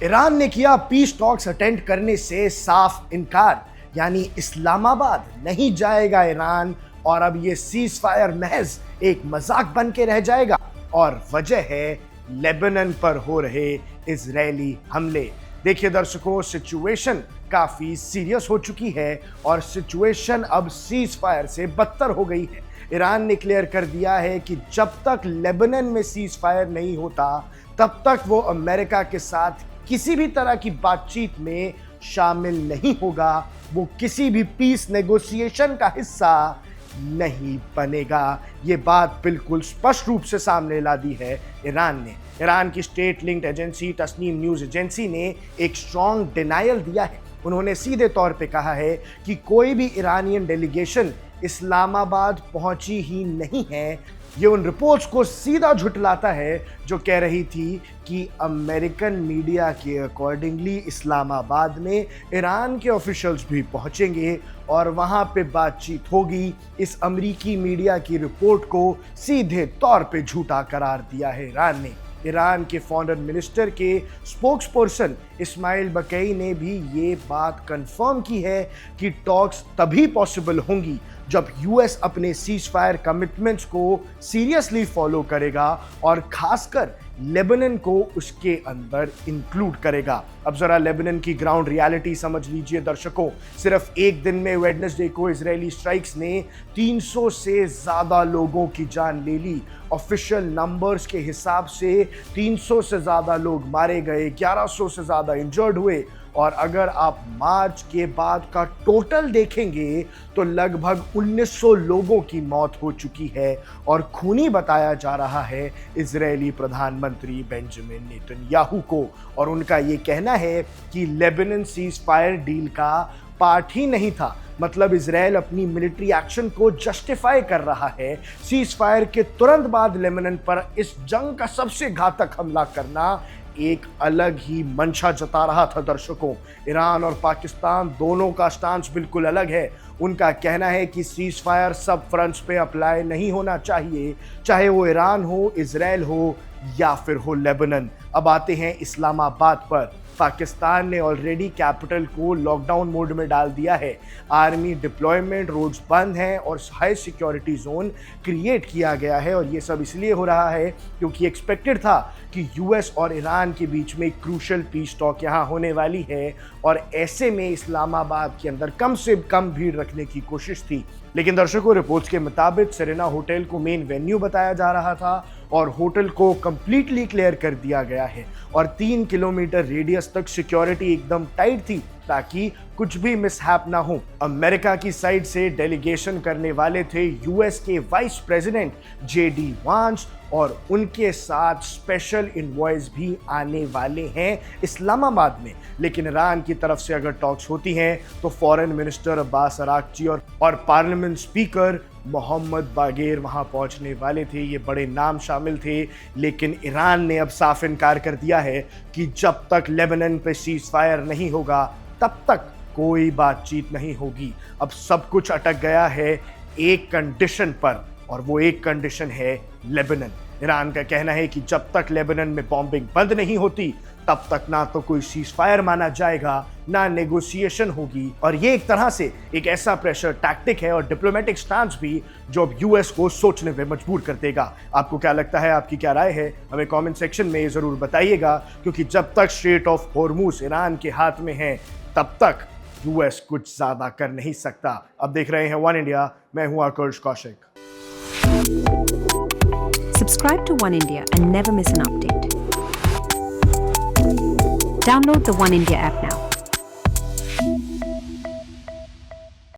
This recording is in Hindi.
ईरान ने किया पीस टॉक्स अटेंड करने से साफ इनकार, यानी इस्लामाबाद नहीं जाएगा ईरान और अब ये सीज फायर महज एक मजाक बन के रह जाएगा। और वजह है लेबनान पर हो रहे इजरायली हमले। देखिए दर्शकों, सिचुएशन काफी सीरियस हो चुकी है और सिचुएशन अब सीज फायर से बदतर हो गई है। ईरान ने क्लियर कर दिया है कि जब तक लेबनान में सीज फायर नहीं होता तब तक वो अमेरिका के साथ किसी भी तरह की बातचीत में शामिल नहीं होगा, वो किसी भी पीस नेगोशिएशन का हिस्सा नहीं बनेगा। ये बात बिल्कुल स्पष्ट रूप से सामने ला दी है ईरान ने। ईरान की state linked agency Tasnim news agency ने एक स्ट्रॉन्ग डिनायल दिया है। उन्होंने सीधे तौर पे कहा है कि कोई भी ईरानियन डेलीगेशन इस्लामाबाद पहुंची ही नहीं है। ये उन रिपोर्ट्स को सीधा झुटलाता है जो कह रही थी कि अमेरिकन मीडिया के अकॉर्डिंगली इस्लामाबाद में ईरान के ऑफिशियल्स भी पहुंचेंगे और वहां पे बातचीत होगी। इस अमेरिकी मीडिया की रिपोर्ट को सीधे तौर पे झूठा करार दिया है ईरान ने। ईरान के फॉरेन मिनिस्टर के स्पोक्सपर्सन इस्माइल बकई ने भी ये बात कंफर्म की है कि टॉक्स तभी पॉसिबल होंगी जब यूएस अपने सीज फायर कमिटमेंट्स को सीरियसली फॉलो करेगा और खासकर लेबनान को उसके अंदर इंक्लूड करेगा। अब जरा लेबनान की ग्राउंड रियलिटी समझ लीजिए दर्शकों। सिर्फ एक दिन में वेडनेसडे को इजरायली स्ट्राइक्स ने 300 से ज्यादा लोगों की जान ले ली। ऑफिशियल नंबर्स के हिसाब से 300 से ज्यादा लोग मारे गए, 1100 से ज्यादा इंजर्ड हुए और अगर आप मार्च के बाद का टोटल देखेंगे तो लगभग 1900 लोगों की मौत हो चुकी है और खूनी बताया जा रहा है इजरायली प्रधानमंत्री बेंजामिन नेतन्याहू को। और उनका ये कहना है कि लेबनान सीज फायर डील का पार्ट ही नहीं था, मतलब इजराइल अपनी मिलिट्री एक्शन को जस्टिफाई कर रहा है। सीज फायर के तुरंत बाद लेबनान पर इस जंग का सबसे घातक हमला करना एक अलग ही मंशा जता रहा था दर्शकों। ईरान और पाकिस्तान दोनों का स्टांस बिल्कुल अलग है। उनका कहना है कि सीज फायर सब फ्रंट्स पे अप्लाई नहीं होना चाहिए, चाहे वो ईरान हो, इजराइल हो या फिर हो लेबनान। अब आते हैं इस्लामाबाद पर। पाकिस्तान ने ऑलरेडी कैपिटल को लॉकडाउन मोड में डाल दिया है। आर्मी डिप्लॉयमेंट, रोड्स बंद हैं और हाई सिक्योरिटी जोन क्रिएट किया गया है और ये सब इसलिए हो रहा है क्योंकि एक्सपेक्टेड था कि यूएस और ईरान के बीच में क्रूशल पीस टॉक यहाँ होने वाली है और ऐसे में इस्लामाबाद के अंदर कम से कम भीड़ रखने की कोशिश थी। लेकिन दर्शकों, रिपोर्ट्स के मुताबिक सेरेना होटल को मेन वेन्यू बताया जा रहा था और होटल को कंप्लीटली क्लियर कर दिया गया है और 3 किलोमीटर रेडियस तक सिक्योरिटी एकदम टाइट थी ताकि कुछ भी मिसहैप ना हो। अमेरिका की साइड से डेलीगेशन करने वाले थे यूएस के वाइस प्रेसिडेंट जेडी वांस और उनके साथ स्पेशल इनवॉइस भी आने वाले हैं इस्लामाबाद में। लेकिन ईरान की तरफ से अगर टॉक्स होती हैं तो फॉरेन मिनिस्टर अब्बास अराक्ची और पार्लियामेंट स्पीकर मोहम्मद बागेर वहां पहुंचने वाले थे। ये बड़े नाम शामिल थे, लेकिन ईरान ने अब साफ इनकार कर दिया है कि जब तक लेबनान पे सीज फायर नहीं होगा तब तक कोई बातचीत नहीं होगी। अब सब कुछ अटक गया है एक कंडीशन पर और वो एक कंडीशन है लेबनान। ईरान का कहना है कि जब तक लेबनान में बॉम्बिंग बंद नहीं होती तब तक ना तो कोई सीज फायर माना जाएगा ना नेगोशिएशन होगी। और ये एक तरह से एक ऐसा प्रेशर टैक्टिक है और डिप्लोमेटिक स्टांस भी जो अब यूएस को सोचने पे मजबूर कर देगा। आपको क्या लगता है, आपकी क्या राय है, हमें कमेंट सेक्शन में जरूर बताइएगा, क्योंकि जब तक स्ट्रेट ऑफ हॉर्मुज ईरान के हाथ में है तब तक यूएस कुछ ज्यादा कर नहीं सकता। अब देख रहे हैं वन इंडिया, मैं हूं आकर्ष Kaushik. Subscribe to One India and never miss an update. Download the One India app now.